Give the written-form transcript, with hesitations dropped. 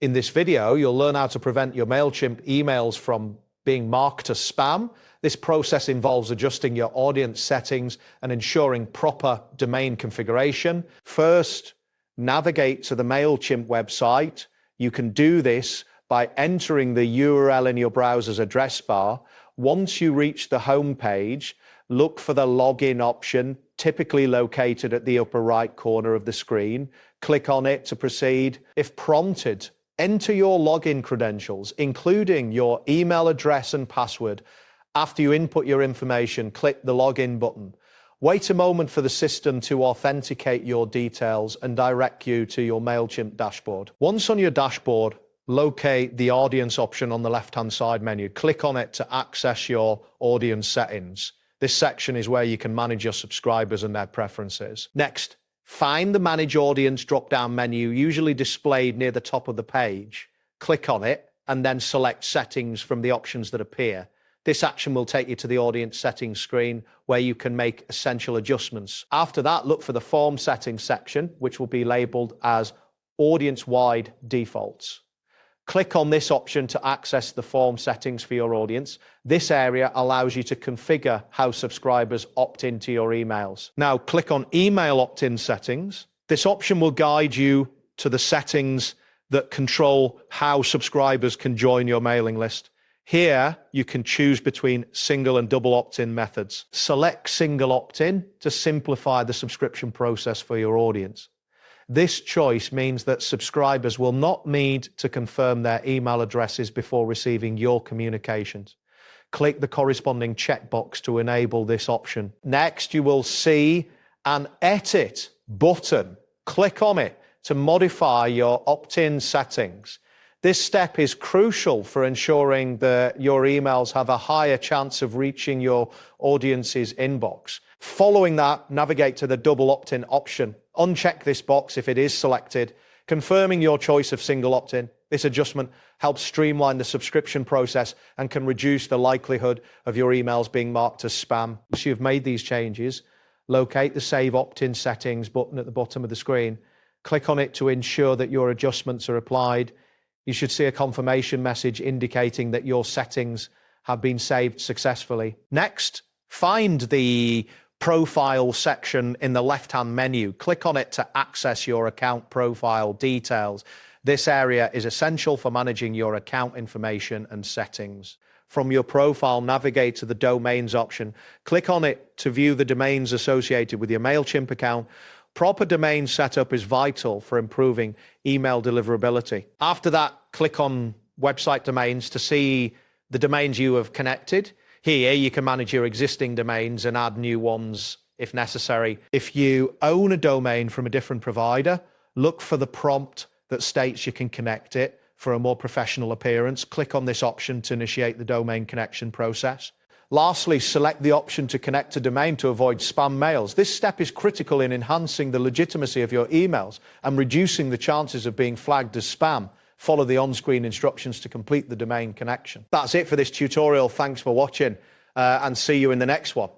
In this video, you'll learn how to prevent your Mailchimp emails from being marked as spam. This process involves adjusting your audience settings and ensuring proper domain configuration. First, navigate to the Mailchimp website. You can do this by entering the URL in your browser's address bar. Once you reach the home page, look for the login option, typically located at the upper right corner of the screen. Click on it to proceed. If prompted, enter your login credentials, including your email address and password. After you input your information, click the login button. Wait a moment for the system to authenticate your details and direct you to your Mailchimp dashboard. Once on your dashboard, locate the audience option on the left-hand side menu. Click on it to access your audience settings. This section is where you can manage your subscribers and their preferences. Next, find the Manage Audience drop-down menu, usually displayed near the top of the page. Click on it and then select Settings from the options that appear. This action will take you to the audience settings screen where you can make essential adjustments. After that, look for the Form Settings section, which will be labeled as Audience-Wide Defaults. Click on this option to access the form settings for your audience. This area allows you to configure how subscribers opt into your emails. Now click on Email Opt-in Settings. This option will guide you to the settings that control how subscribers can join your mailing list. Here, you can choose between single and double opt-in methods. Select single opt-in to simplify the subscription process for your audience. This choice means that subscribers will not need to confirm their email addresses before receiving your communications. Click the corresponding checkbox to enable this option. Next, you will see an Edit button. Click on it to modify your opt-in settings. This step is crucial for ensuring that your emails have a higher chance of reaching your audience's inbox. Following that, navigate to the double opt-in option. Uncheck this box if it is selected, confirming your choice of single opt-in. This adjustment helps streamline the subscription process and can reduce the likelihood of your emails being marked as spam. Once you've made these changes, locate the Save Opt-in Settings button at the bottom of the screen. Click on it to ensure that your adjustments are applied. You should see a confirmation message indicating that your settings have been saved successfully. Next, find the Profile section in the left-hand menu. Click on it to access your account profile details. This area is essential for managing your account information and settings. From your profile, navigate to the Domains option. Click on it to view the domains associated with your Mailchimp account. Proper domain setup is vital for improving email deliverability. After that, click on Website Domains to see the domains you have connected. Here, you can manage your existing domains and add new ones if necessary. If you own a domain from a different provider, look for the prompt that states you can connect it for a more professional appearance. Click on this option to initiate the domain connection process. Lastly, select the option to connect a domain to avoid spam mails. This step is critical in enhancing the legitimacy of your emails and reducing the chances of being flagged as spam. Follow the on-screen instructions to complete the domain connection. That's it for this tutorial. Thanks for watching and see you in the next one.